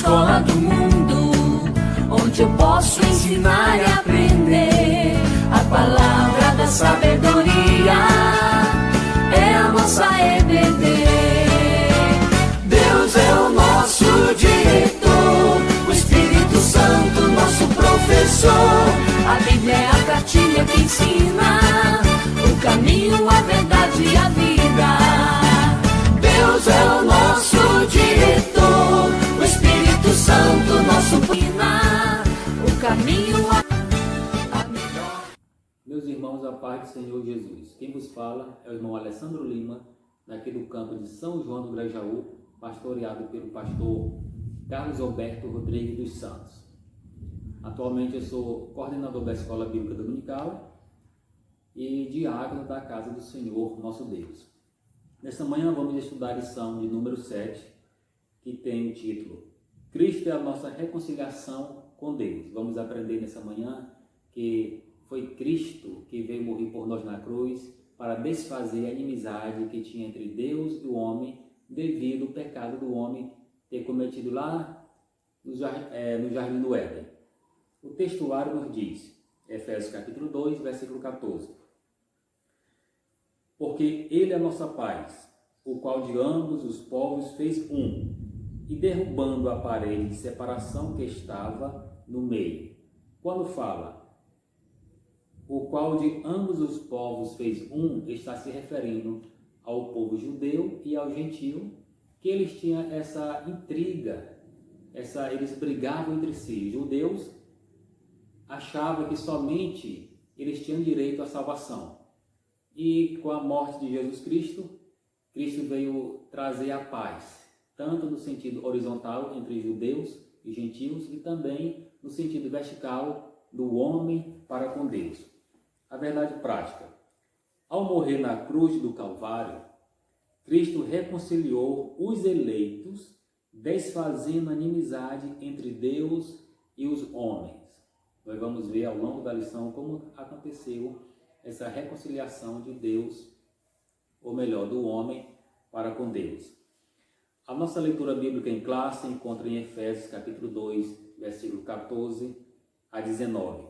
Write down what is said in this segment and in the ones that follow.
escola do mundo, onde eu posso ensinar e aprender. A palavra da sabedoria é a nossa EBD. Deus é o nosso diretor, o Espírito Santo nosso professor. A Bíblia é a cartilha que ensina o caminho, a verdade e a vida. Deus é o nosso diretor, o Espírito Santo nosso ensina o caminho, a melhor. Meus irmãos, a paz do Senhor Jesus. Quem vos fala é o irmão Alessandro Lima, daqui do campo de São João do Grajaú, pastoreado pelo pastor Carlos Alberto Rodrigues dos Santos. Atualmente eu sou coordenador da Escola Bíblica Dominical e diácono da Casa do Senhor, nosso Deus. Nesta manhã vamos estudar a lição de número 7, que tem o título Cristo é a nossa reconciliação com Deus. Vamos aprender nessa manhã que foi Cristo que veio morrer por nós na cruz para desfazer a inimizade que tinha entre Deus e o homem devido ao pecado do homem ter cometido lá no Jardim do Éden. O textuário nos diz, Efésios capítulo 2, versículo 14. Porque ele é a nossa paz, o qual de ambos os povos fez um, e derrubando a parede de separação que estava no meio. Quando fala, o qual de ambos os povos fez um, está se referindo ao povo judeu e ao gentio, que eles tinham essa intriga, eles brigavam entre si. Judeus achavam que somente eles tinham direito à salvação. E com a morte de Jesus Cristo, Cristo veio trazer a paz, tanto no sentido horizontal entre judeus e gentios, e também no sentido vertical do homem para com Deus. A verdade prática: ao morrer na cruz do Calvário, Cristo reconciliou os eleitos, desfazendo a inimizade entre Deus e os homens. Nós vamos ver ao longo da lição como aconteceu essa reconciliação de Deus, ou melhor, do homem para com Deus. A nossa leitura bíblica em classe encontra em Efésios capítulo 2, versículo 14 a 19.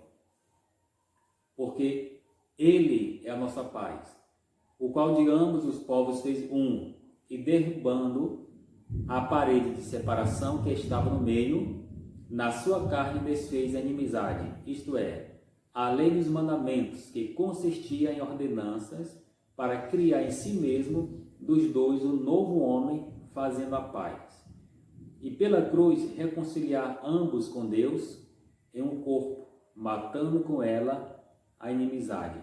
Porque ele é a nossa paz, o qual de ambos os povos fez um, e derrubando a parede de separação que estava no meio, na sua carne desfez a inimizade, isto é, a lei dos mandamentos, que consistia em ordenanças, para criar em si mesmo dos dois um novo homem, fazendo a paz. E pela cruz reconciliar ambos com Deus em um corpo, matando com ela a inimizade.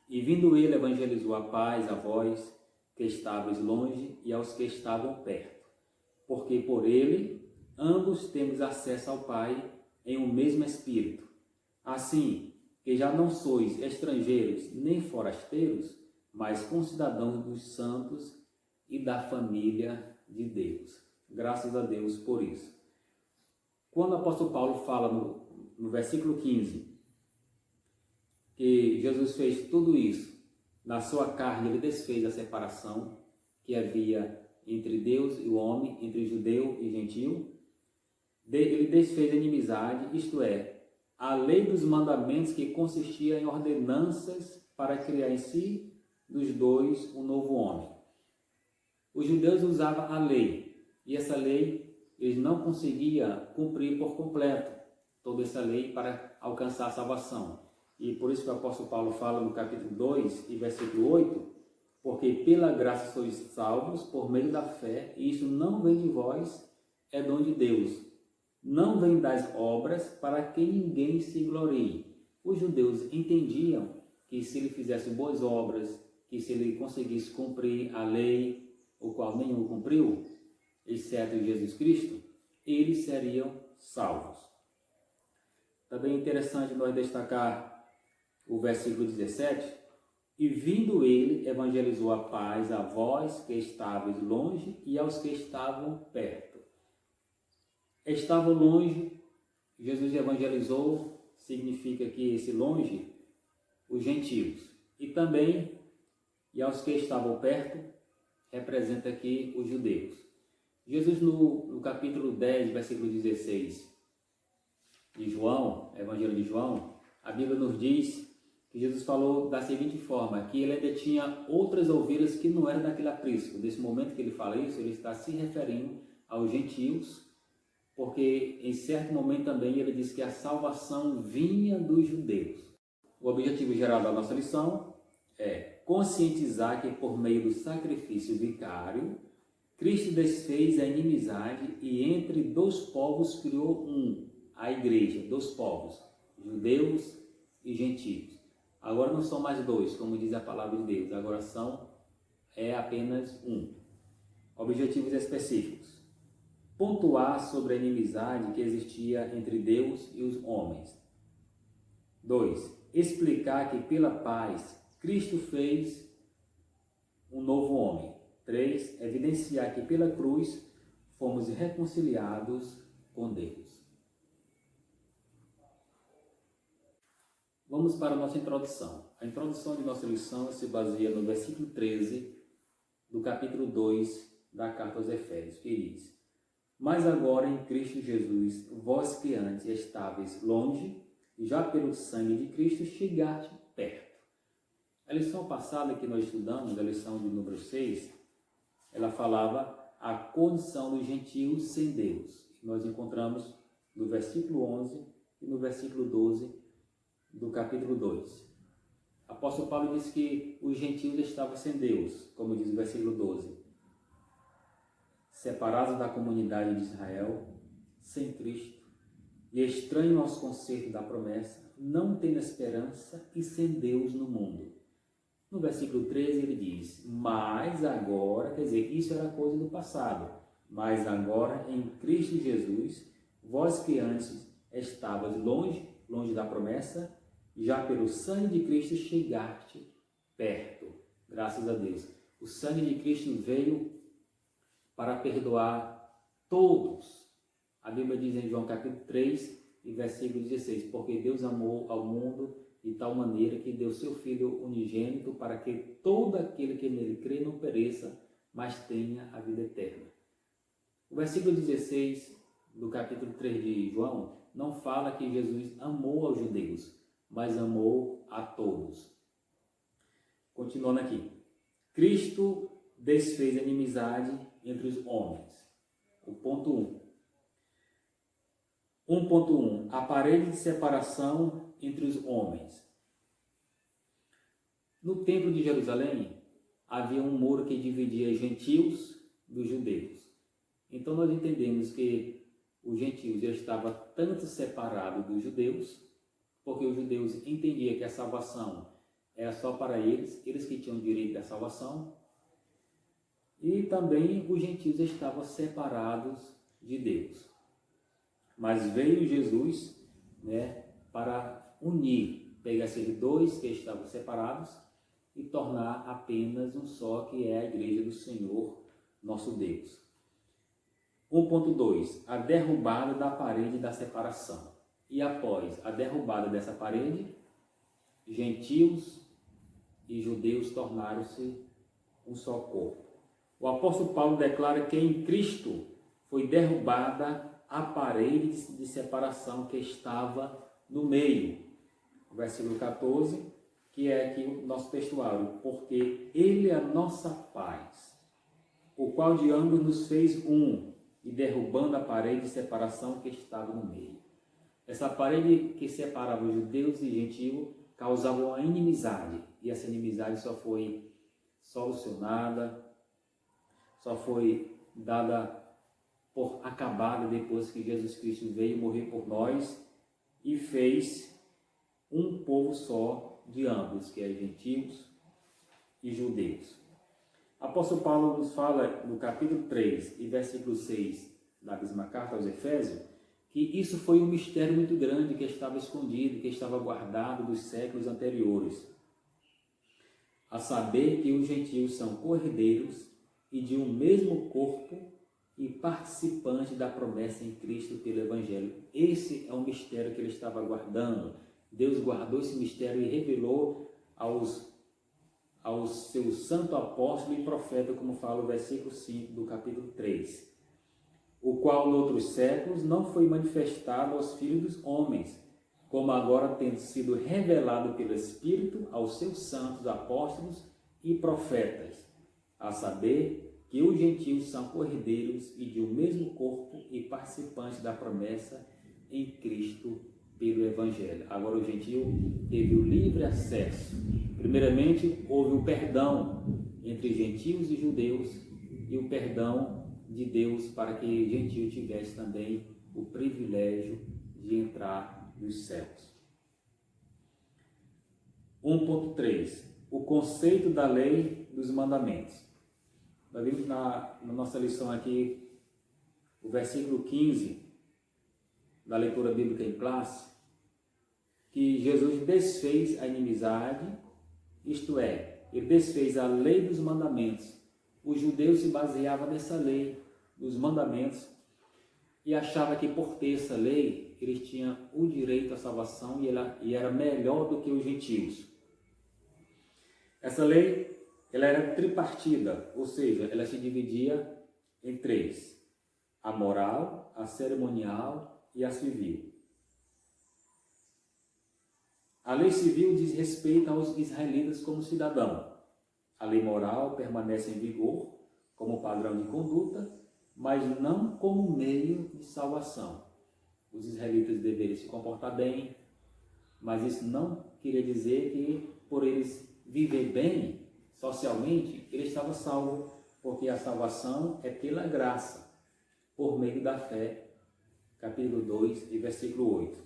E vindo ele, evangelizou a paz a vós que estáveis longe e aos que estavam perto. Porque por ele ambos temos acesso ao Pai em um mesmo Espírito. Assim que já não sois estrangeiros nem forasteiros, mas concidadãos dos santos e da família de Deus. Graças a Deus por isso. Quando o apóstolo Paulo fala no versículo 15, que Jesus fez tudo isso, na sua carne ele desfez a separação que havia entre Deus e o homem, entre judeu e gentio, ele desfez a inimizade, isto é, a lei dos mandamentos, que consistia em ordenanças para criar em si dos dois um novo homem. Os judeus usavam a lei, e essa lei eles não conseguiam cumprir por completo toda essa lei para alcançar a salvação. E por isso que o apóstolo Paulo fala no capítulo 2 e versículo 8, porque pela graça sois salvos por meio da fé, e isso não vem de vós, é dom de Deus. Não vem das obras, para que ninguém se glorie. Os judeus entendiam que se ele fizesse boas obras, que se ele conseguisse cumprir a lei, o qual nenhum cumpriu, exceto Jesus Cristo, eles seriam salvos. Também é interessante nós destacar o versículo 17, e vindo ele, evangelizou a paz a vós que estáveis longe e aos que estavam perto. Estavam longe, Jesus evangelizou, significa que esse longe, os gentios. E também, e aos que estavam perto, representa aqui os judeus. Jesus no capítulo 10, versículo 16 de João, Evangelho de João, a Bíblia nos diz que Jesus falou da seguinte forma, que ele ainda tinha outras ovelhas que não eram daquele aprisco. Nesse momento que ele fala isso, ele está se referindo aos gentios, porque em certo momento também ele diz que a salvação vinha dos judeus. O objetivo geral da nossa lição é conscientizar que por meio do sacrifício vicário, Cristo desfez a inimizade e entre dois povos criou a igreja, dois povos, judeus e gentios. Agora não são mais dois, como diz a palavra de Deus, agora é apenas um. Objetivos específicos. Pontuar sobre a inimizade que existia entre Deus e os homens. 2. Explicar que pela paz Cristo fez um novo homem. 3. Evidenciar que pela cruz fomos reconciliados com Deus. Vamos para a nossa introdução. A introdução de nossa lição se baseia no versículo 13 do capítulo 2 da carta aos Efésios, que diz: Mas agora em Cristo Jesus, vós que antes estáveis longe, já pelo sangue de Cristo chegaste perto. A lição passada que nós estudamos, a lição de número 6, ela falava a condição dos gentios sem Deus. Nós encontramos no versículo 11 e no versículo 12 do capítulo 2. Apóstolo Paulo diz que os gentios estavam sem Deus, como diz o versículo 12. Separados da comunidade de Israel, sem Cristo, e estranhos aos conceitos da promessa, não tendo esperança e sem Deus no mundo. No versículo 13 ele diz, mas agora, quer dizer, isso era coisa do passado, mas agora em Cristo Jesus, vós que antes estavas longe da promessa, já pelo sangue de Cristo chegaste perto. Graças a Deus. O sangue de Cristo veio para perdoar todos. A Bíblia diz em João capítulo 3 e versículo 16, porque Deus amou ao mundo de tal maneira que deu seu Filho unigênito para que todo aquele que nele crê não pereça, mas tenha a vida eterna. O versículo 16 do capítulo 3 de João não fala que Jesus amou aos judeus, mas amou a todos. Continuando aqui. Cristo desfez a inimizade entre os homens. O ponto 1. 1.1. A parede de separação entre os homens. No templo de Jerusalém, havia um muro que dividia os gentios dos judeus. Então nós entendemos que os gentios já estavam tanto separados dos judeus, porque os judeus entendiam que a salvação era só para eles que tinham direito à salvação, e também os gentios estavam separados de Deus. Mas veio Jesus, para unir, pegar esses dois que estavam separados e tornar apenas um só, que é a igreja do Senhor, nosso Deus. 1.2. A derrubada da parede da separação. E após a derrubada dessa parede, gentios e judeus tornaram-se um só corpo. O apóstolo Paulo declara que em Cristo foi derrubada a parede de separação que estava no meio. O versículo 14, que é aqui o nosso textuário. Porque Ele é a nossa paz, o qual de ambos nos fez um, e derrubando a parede de separação que estava no meio. Essa parede que separava os judeus e gentios causava uma inimizade, e essa inimizade só foi solucionada, só foi dada por acabada depois que Jesus Cristo veio morrer por nós e fez um povo só de ambos, que é gentios e judeus. Apóstolo Paulo nos fala no capítulo 3 e versículo 6 da mesma carta aos Efésios, que isso foi um mistério muito grande que estava escondido, que estava guardado dos séculos anteriores. A saber que os gentios são co-herdeiros e de um mesmo corpo e participantes da promessa em Cristo pelo Evangelho. Esse é um mistério que ele estava guardando. Deus guardou esse mistério e revelou aos seu santo apóstolo e profeta, como fala o versículo 5 do capítulo 3. qual noutros séculos não foi manifestado aos filhos dos homens, como agora tendo sido revelado pelo Espírito aos seus santos apóstolos e profetas, a saber que os gentios são cordeiros e de um mesmo corpo e participantes da promessa em Cristo pelo Evangelho. Agora o gentio teve o livre acesso. Primeiramente, houve o perdão entre gentios e judeus e o perdão de Deus para que gentio tivesse também o privilégio de entrar nos céus. 1.3. O conceito da lei dos mandamentos. Nós vimos na nossa lição aqui o versículo 15 da leitura bíblica em classe, que Jesus desfez a inimizade, isto é, ele desfez a lei dos mandamentos. Os judeus se baseavam nessa lei dos mandamentos e achavam que por ter essa lei, eles tinham o direito à salvação e era melhor do que os gentios. Essa lei, ela era tripartida, ou seja, ela se dividia em três: a moral, a cerimonial e a civil. A lei civil diz respeito aos israelitas como cidadão. A lei moral permanece em vigor como padrão de conduta, mas não como meio de salvação. Os israelitas deveriam se comportar bem, mas isso não queria dizer que por eles viver bem socialmente, eles estavam salvos, porque a salvação é pela graça, por meio da fé. Capítulo 2 e versículo 8.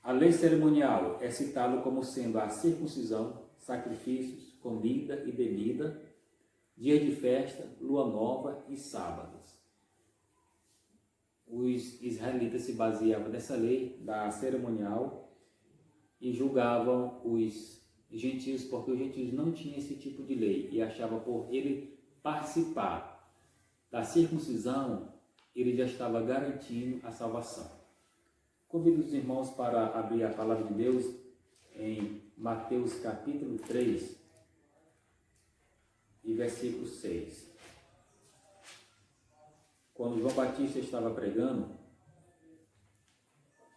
A lei cerimonial é citada como sendo a circuncisão, sacrifícios, comida e bebida, dias de festa, lua nova e sábados. Os israelitas se baseavam nessa lei da cerimonial e julgavam os gentios, porque os gentios não tinham esse tipo de lei e achavam por ele participar da circuncisão, ele já estava garantindo a salvação. Convido os irmãos para abrir a palavra de Deus em Mateus capítulo 3 e versículo 6. Quando João Batista estava pregando,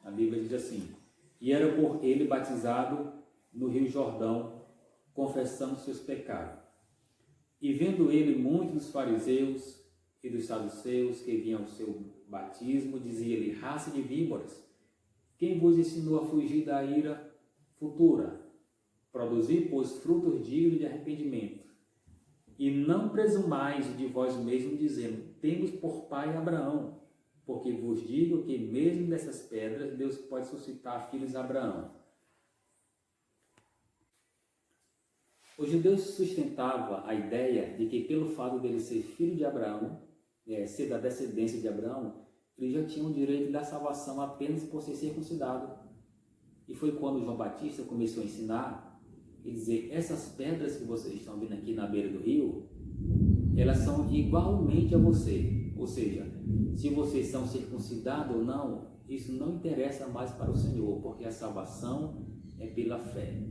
a Bíblia diz assim: e era por ele batizado no Rio Jordão, confessando seus pecados. E vendo ele muitos dos fariseus e dos saduceus que vinham ao seu batismo, dizia-lhe: raça de víboras, quem vos ensinou a fugir da ira futura? Produzi, pois, frutos dignos de arrependimento. E não presumais de vós mesmos, dizendo: temos por pai Abraão, porque vos digo que mesmo dessas pedras Deus pode suscitar filhos a Abraão. Os judeus sustentavam a ideia de que pelo fato dele ser filho de Abraão, ser da descendência de Abraão, eles já tinham o direito da salvação apenas por ser circuncidado. E foi quando João Batista começou a ensinar e dizer: essas pedras que vocês estão vendo aqui na beira do rio, elas são igualmente a você. Ou seja, se vocês são circuncidados ou não, isso não interessa mais para o Senhor, porque a salvação é pela fé.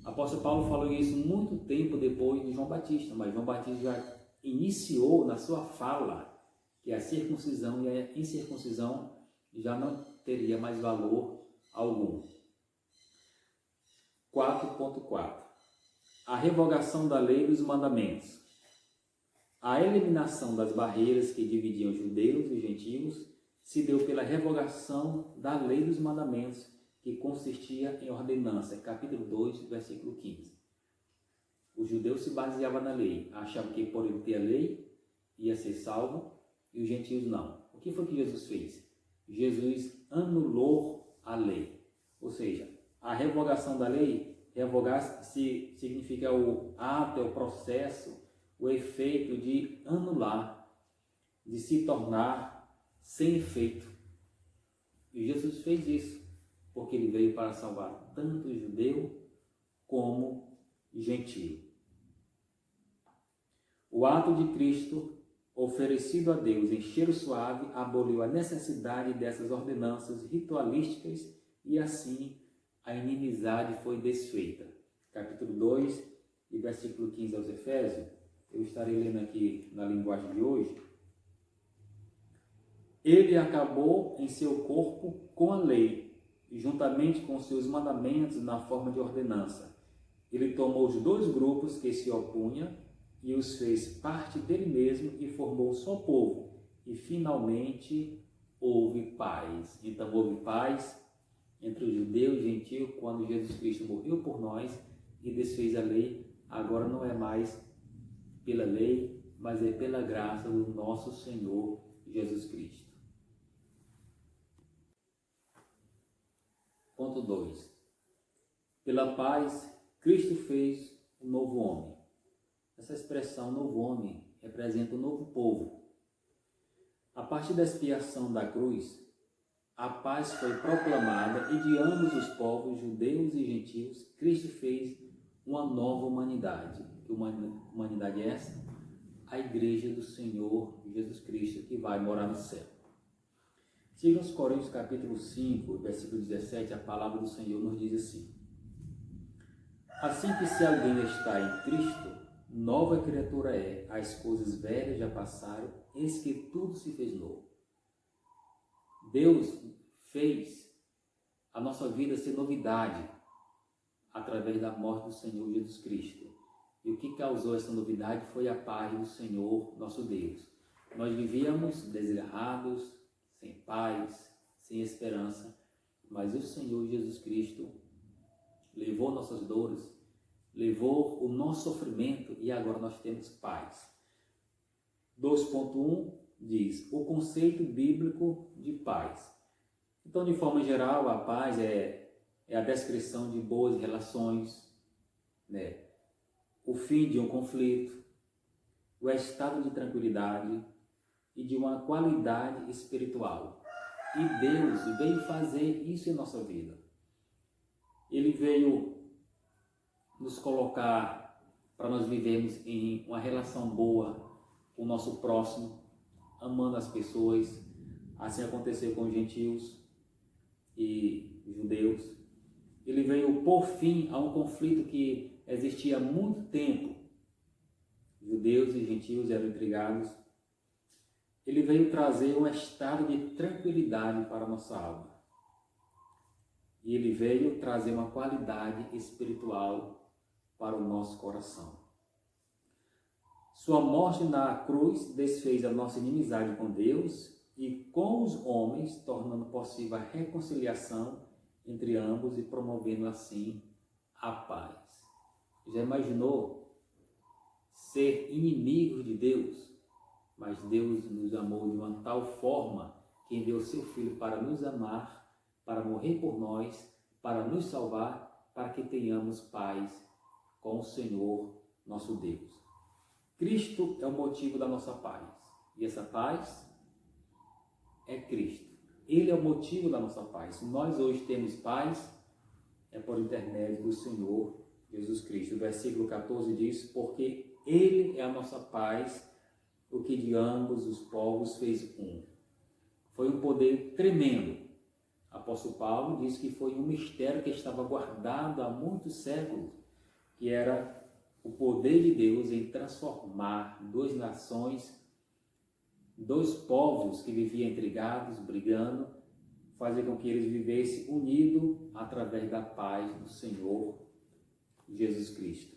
O apóstolo Paulo falou isso muito tempo depois de João Batista, mas João Batista já iniciou na sua fala que a circuncisão e a incircuncisão já não teria mais valor algum. 4.4. A revogação da lei dos mandamentos. A eliminação das barreiras que dividiam os judeus e os gentios se deu pela revogação da lei dos mandamentos, que consistia em ordenança. Capítulo 2, versículo 15. Os judeus se baseavam na lei, achavam que por ele ter a lei ia ser salvo, e os gentios não. O que foi que Jesus fez? Jesus anulou a lei. Ou seja, a revogação da lei, revogar significa o ato, é o processo, o efeito de anular, de se tornar sem efeito. E Jesus fez isso, porque ele veio para salvar tanto o judeu como o gentio. O ato de Cristo oferecido a Deus em cheiro suave aboliu a necessidade dessas ordenanças ritualísticas e assim a inimizade foi desfeita. Capítulo 2 e versículo 15 aos Efésios, eu estarei lendo aqui na linguagem de hoje. Ele acabou em seu corpo com a lei, juntamente com seus mandamentos na forma de ordenança. Ele tomou os dois grupos que se opunham e os fez parte dele mesmo e formou um só povo. E finalmente houve paz. Então houve paz entre os judeus e gentios quando Jesus Cristo morreu por nós e desfez a lei. Agora não é mais pela lei, mas é pela graça do nosso Senhor Jesus Cristo. Ponto 2. Pela paz, Cristo fez um novo homem. Essa expressão novo homem representa um novo povo. A partir da expiação da cruz, a paz foi proclamada e de ambos os povos, judeus e gentios, Cristo fez uma nova humanidade. Que humanidade é essa? A igreja do Senhor Jesus Cristo, que vai morar no céu. Segundo os Coríntios capítulo 5, versículo 17, a palavra do Senhor nos diz assim: assim que se alguém está em Cristo, nova criatura é, as coisas velhas já passaram, eis que tudo se fez novo. Deus fez a nossa vida ser novidade através da morte do Senhor Jesus Cristo. E o que causou essa novidade foi a paz do Senhor, nosso Deus. Nós vivíamos desgarrados, sem paz, sem esperança, mas o Senhor Jesus Cristo levou nossas dores, levou o nosso sofrimento e agora nós temos paz. 2.1 diz o conceito bíblico de paz. Então, de forma geral, a paz é a descrição de boas relações, né? O fim de um conflito, o estado de tranquilidade e de uma qualidade espiritual. E Deus veio fazer isso em nossa vida. Ele veio nos colocar para nós vivermos em uma relação boa com o nosso próximo, amando as pessoas. Assim aconteceu com os gentios e judeus. Ele veio pôr fim a um conflito que existia há muito tempo. Judeus e gentios eram intrigados. Ele veio trazer um estado de tranquilidade para a nossa alma. E ele veio trazer uma qualidade espiritual para o nosso coração. Sua morte na cruz desfez a nossa inimizade com Deus e com os homens, tornando possível a reconciliação entre ambos e promovendo assim a paz. Já imaginou ser inimigos de Deus? Mas Deus nos amou de uma tal forma que enviou seu Filho para nos amar, para morrer por nós, para nos salvar, para que tenhamos paz com o Senhor nosso Deus. Cristo é o motivo da nossa paz. E essa paz é Cristo. Ele é o motivo da nossa paz. Se nós hoje temos paz, é por intermédio do Senhor Jesus Cristo. O versículo 14 diz, porque Ele é a nossa paz, o que de ambos os povos fez um. Foi um poder tremendo. O apóstolo Paulo diz que foi um mistério que estava guardado há muitos séculos, que era o poder de Deus em transformar duas nações, dois povos que viviam intrigados, brigando, fazer com que eles vivessem unidos através da paz do Senhor Jesus Cristo.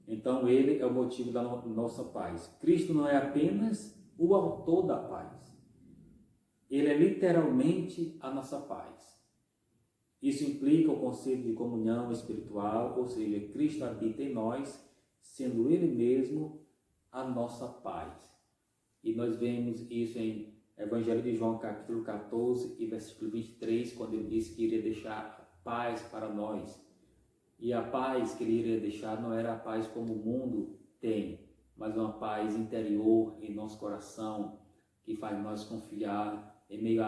Então ele é o motivo da nossa paz. Cristo não é apenas o autor da paz. Ele é literalmente a nossa paz. Isso implica o conceito de comunhão espiritual, ou seja, Cristo habita em nós, sendo Ele mesmo a nossa paz. E nós vemos isso em Evangelho de João, capítulo 14 e versículo 23, quando ele disse que iria deixar paz para nós. E a paz que ele iria deixar não era a paz como o mundo tem, mas uma paz interior em nosso coração, que faz nós confiar em meio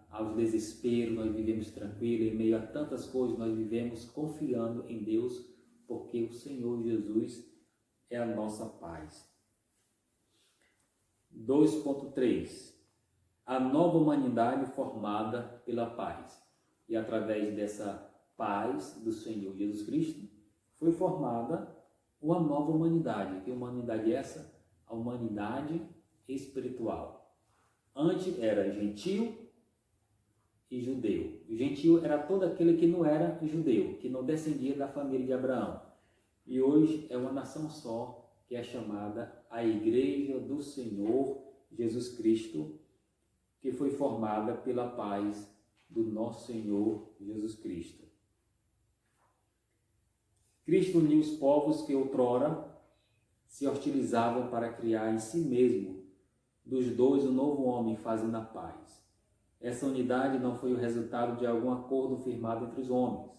aos desesperos, nós vivemos tranquilos, em meio a tantas coisas, nós vivemos confiando em Deus, porque o Senhor Jesus é a nossa paz. 2.3 A nova humanidade formada pela paz. E através dessa paz do Senhor Jesus Cristo, foi formada uma nova humanidade. Que humanidade é essa? A humanidade espiritual. Antes era gentio e judeu. O gentio era todo aquele que não era judeu, que não descendia da família de Abraão. E hoje é uma nação só, que é chamada a Igreja do Senhor Jesus Cristo, que foi formada pela paz do nosso Senhor Jesus Cristo. Cristo uniu os povos que outrora se hostilizavam para criar em si mesmo, dos dois, um novo homem, fazendo a paz. Essa unidade não foi o resultado de algum acordo firmado entre os homens.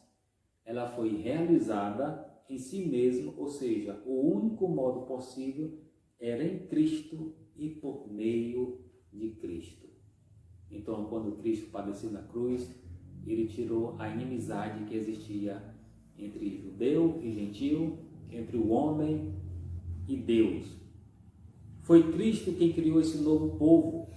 Ela foi realizada em si mesmo, ou seja, o único modo possível era em Cristo e por meio de Cristo. Então, quando Cristo padeceu na cruz, ele tirou a inimizade que existia entre judeu e gentio, entre o homem e Deus. Foi Cristo quem criou esse novo povo,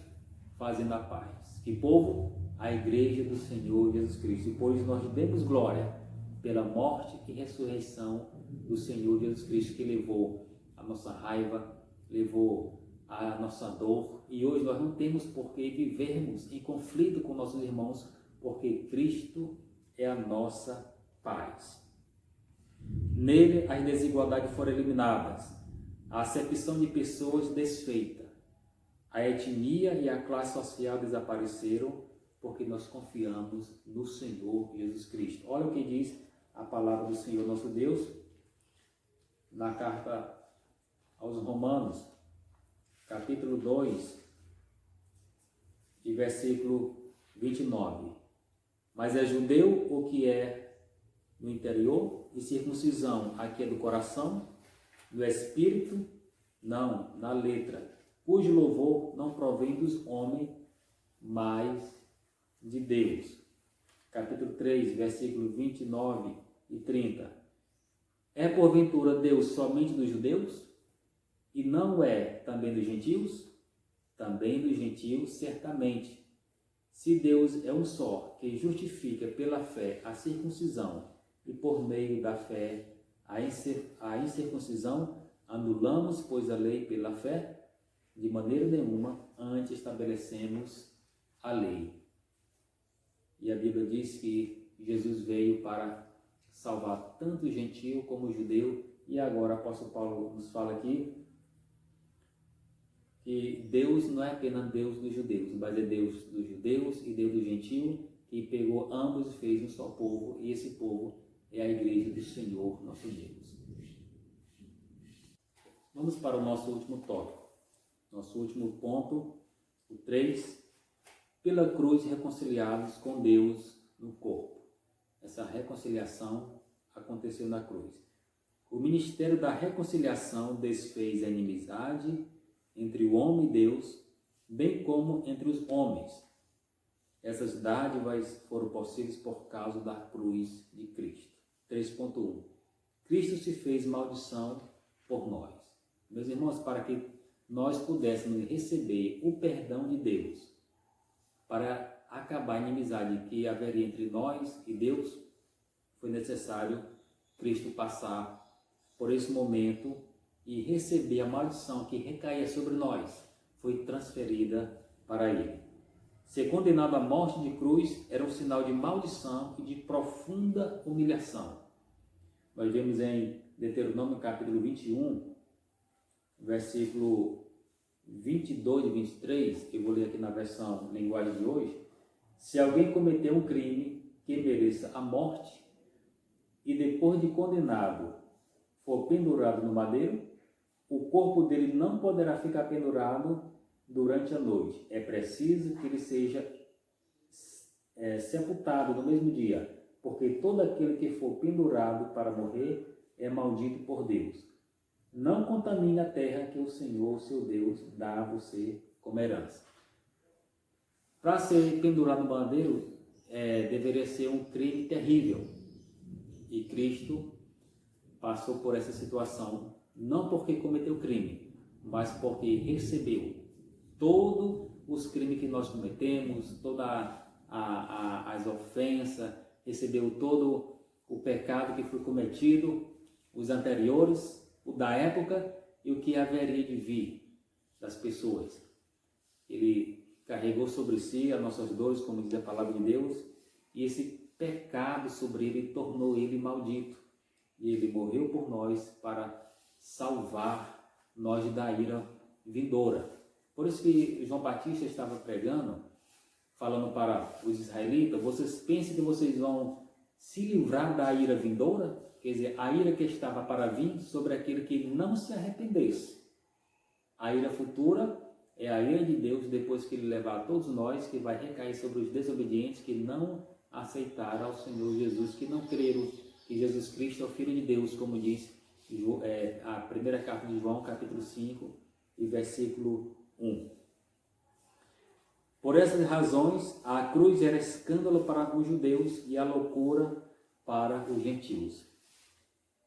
fazendo a paz. Que povo? A Igreja do Senhor Jesus Cristo. E pois nós demos glória pela morte e ressurreição do Senhor Jesus Cristo, que levou a nossa raiva, levou a nossa dor. E hoje nós não temos por que vivermos em conflito com nossos irmãos, porque Cristo é a nossa paz. Nele as desigualdades foram eliminadas, a acepção de pessoas desfeita, a etnia e a classe social desapareceram, porque nós confiamos no Senhor Jesus Cristo. Olha o que diz a palavra do Senhor nosso Deus na carta aos Romanos, capítulo 2, e versículo 29. Mas é judeu o que é no interior, e circuncisão aqui é do coração, do espírito, não, na letra, cujo louvor não provém dos homens, mas de Deus. Capítulo 3, versículo 29 e 30. É porventura Deus somente dos judeus? E não é também dos gentios? Também dos gentios, certamente. Se Deus é um só, que justifica pela fé a circuncisão, e por meio da fé a incircuncisão, anulamos, pois, a lei pela fé? De maneira nenhuma, antes estabelecemos a lei. E a Bíblia diz que Jesus veio para salvar tanto o gentio como o judeu, e agora o apóstolo Paulo nos fala aqui que Deus não é apenas Deus dos judeus, mas é Deus dos judeus e Deus do gentio, que pegou ambos e fez um só povo, e esse povo é a Igreja do Senhor, nosso Deus. Vamos para o nosso último tópico, nosso último ponto, o 3, pela cruz reconciliados com Deus no corpo. Essa reconciliação aconteceu na cruz. O ministério da reconciliação desfez a inimizade entre o homem e Deus, bem como entre os homens. Essas dádivas foram possíveis por causa da cruz de Cristo. 3.1. Cristo se fez maldição por nós. Meus irmãos, para que nós pudéssemos receber o perdão de Deus, para acabar a inimizade que haveria entre nós e Deus, foi necessário Cristo passar por esse momento e receber a maldição que recaía sobre nós, foi transferida para ele. Ser condenado à morte de cruz era um sinal de maldição e de profunda humilhação. Nós vemos em Deuteronômio capítulo 21, versículo 22 e 23, eu vou ler aqui na versão linguagem de hoje. Se alguém cometer um crime que mereça a morte e depois de condenado for pendurado no madeiro, o corpo dele não poderá ficar pendurado durante a noite. É preciso que ele seja sepultado no mesmo dia, porque todo aquele que for pendurado para morrer é maldito por Deus. Não contamine a terra que o Senhor, seu Deus, dá a você como herança. Para ser pendurado no madeiro, deveria ser um crime terrível. E Cristo passou por essa situação, não porque cometeu crime, mas porque recebeu todos os crimes que nós cometemos, todas as ofensas, recebeu todo o pecado que foi cometido, os anteriores, o da época e o que haveria de vir das pessoas. carregou sobre si as nossas dores, como diz a palavra de Deus, e esse pecado sobre ele tornou ele maldito. E ele morreu por nós para salvar nós da ira vindoura. Por isso que João Batista estava pregando, falando para os israelitas: vocês pensam que vocês vão se livrar da ira vindoura? Quer dizer, a ira que estava para vir sobre aquele que não se arrependesse. A ira futura é a ira de Deus depois que ele levar a todos nós, que vai recair sobre os desobedientes que não aceitaram ao Senhor Jesus, que não creram que Jesus Cristo é o Filho de Deus, como diz a primeira carta de João, capítulo 5, e versículo 1. Por essas razões, a cruz era escândalo para os judeus e a loucura para os gentios.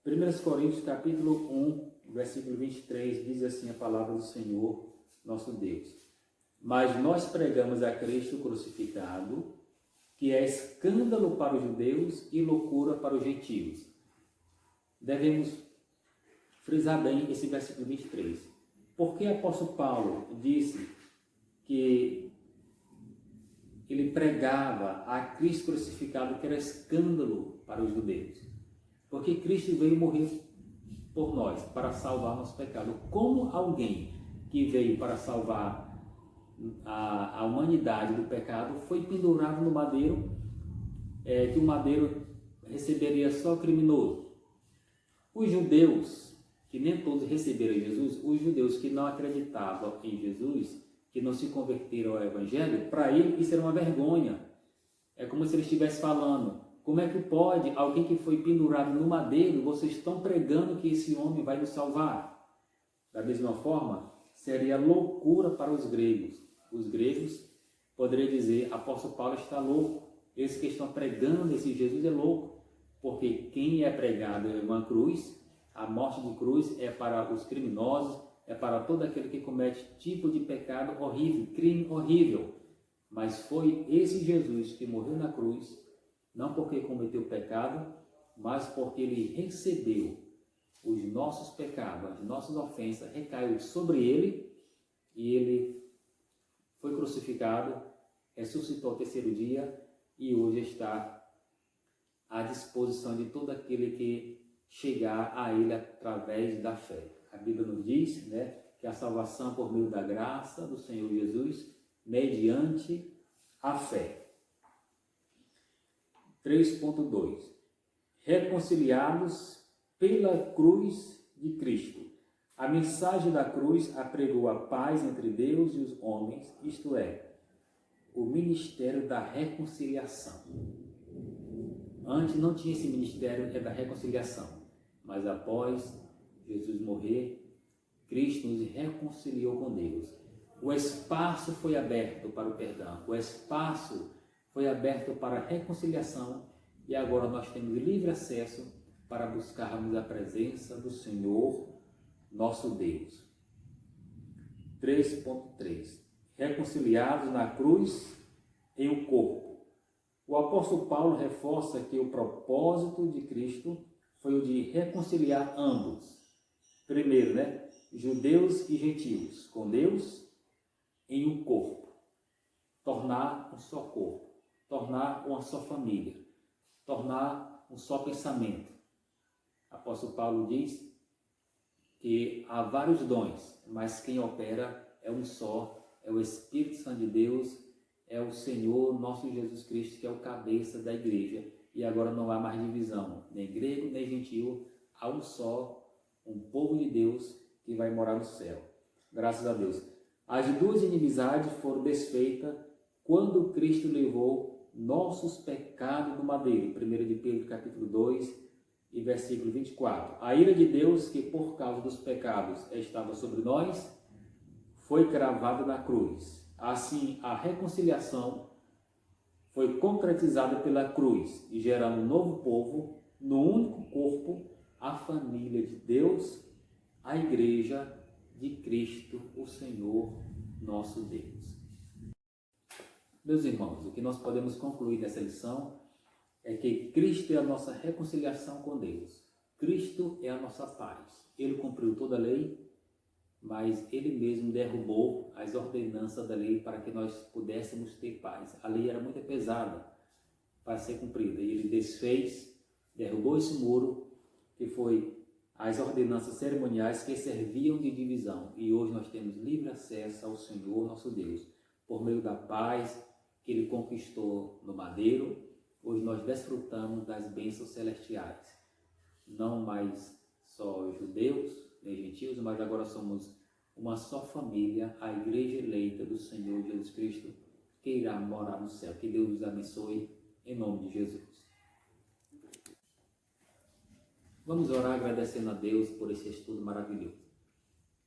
1 Coríntios, capítulo 1, versículo 23, diz assim a palavra do Senhor, nosso Deus: mas nós pregamos a Cristo crucificado, que é escândalo para os judeus e loucura para os gentios. Devemos frisar bem esse versículo 23. Porque o apóstolo Paulo disse que ele pregava a Cristo crucificado, que era escândalo para os judeus? Porque Cristo veio morrer por nós, para salvar nosso pecado. Como alguém que veio para salvar a humanidade do pecado foi pendurado no madeiro, que o madeiro receberia só criminoso? Os judeus, que nem todos receberam Jesus, os judeus que não acreditavam em Jesus, que não se converteram ao Evangelho, para ele isso era uma vergonha. É como se ele estivesse falando: como é que pode alguém que foi pendurado no madeiro, vocês estão pregando que esse homem vai nos salvar? Da mesma forma, seria loucura para os gregos. Os gregos poderiam dizer: apóstolo Paulo está louco, esses que estão pregando esse Jesus é louco, porque quem é pregado é uma cruz, a morte de cruz é para os criminosos, é para todo aquele que comete tipo de pecado horrível, crime horrível. Mas foi esse Jesus que morreu na cruz, não porque cometeu pecado, mas porque ele recebeu os nossos pecados, as nossas ofensas, recaiu sobre ele, e ele foi crucificado, ressuscitou ao terceiro dia e hoje está à disposição de todo aquele que chegar a ele através da fé. A Bíblia nos diz, que a salvação por meio da graça do Senhor Jesus, mediante a fé. 3.2 Reconciliados pela cruz de Cristo. A mensagem da cruz apregou a paz entre Deus e os homens, isto é, o ministério da reconciliação. Antes não tinha esse ministério da reconciliação, mas após Jesus morrer, Cristo nos reconciliou com Deus. O espaço foi aberto para o perdão, o espaço foi aberto para a reconciliação, e agora nós temos livre acesso para buscarmos a presença do Senhor, nosso Deus. 3.3 Reconciliados na cruz em um corpo. O apóstolo Paulo reforça que o propósito de Cristo foi o de reconciliar ambos. Primeiro, judeus e gentios, com Deus em um corpo. Tornar um só corpo. Tornar uma só família, tornar um só pensamento. O apóstolo Paulo diz que há vários dons, mas quem opera é um só, é o Espírito Santo de Deus, é o Senhor nosso Jesus Cristo, que é o cabeça da igreja. E agora não há mais divisão, nem grego, nem gentil, há um só, um povo de Deus que vai morar no céu. Graças a Deus. As duas inimizades foram desfeitas quando Cristo levou nossos pecados no madeiro. 1 de Pedro, capítulo 2, e versículo 24. A ira de Deus, que por causa dos pecados estava sobre nós, foi cravada na cruz. Assim, a reconciliação foi concretizada pela cruz, e gerando um novo povo, no único corpo, a família de Deus, a igreja de Cristo, o Senhor nosso Deus. Meus irmãos, o que nós podemos concluir nessa lição é que Cristo é a nossa reconciliação com Deus. Cristo é a nossa paz. Ele cumpriu toda a lei, mas ele mesmo derrubou as ordenanças da lei para que nós pudéssemos ter paz. A lei era muito pesada para ser cumprida, e ele desfez, derrubou esse muro, que foi as ordenanças cerimoniais que serviam de divisão, e hoje nós temos livre acesso ao Senhor nosso Deus, por meio da paz que ele conquistou no madeiro. Hoje nós desfrutamos das bênçãos celestiais, não mais só judeus nem gentios, mas agora somos uma só família, a igreja eleita do Senhor Jesus Cristo, que irá morar no céu. Que Deus nos abençoe, em nome de Jesus. Vamos orar agradecendo a Deus por esse estudo maravilhoso.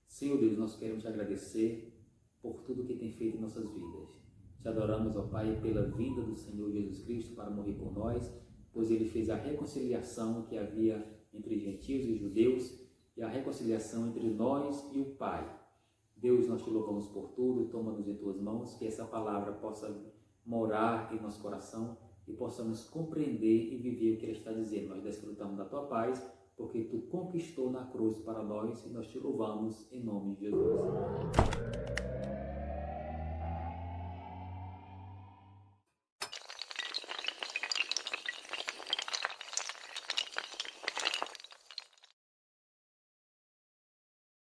Senhor Deus, nós queremos te agradecer por tudo que tem feito em nossas vidas. Te adoramos, ó Pai, pela vinda do Senhor Jesus Cristo para morrer por nós, pois ele fez a reconciliação que havia entre gentios e judeus e a reconciliação entre nós e o Pai. Deus, nós te louvamos por tudo, toma-nos em tuas mãos, que essa palavra possa morar em nosso coração e possamos compreender e viver o que ele está dizendo. Nós desfrutamos da tua paz, porque tu conquistou na cruz para nós, e nós te louvamos em nome de Jesus.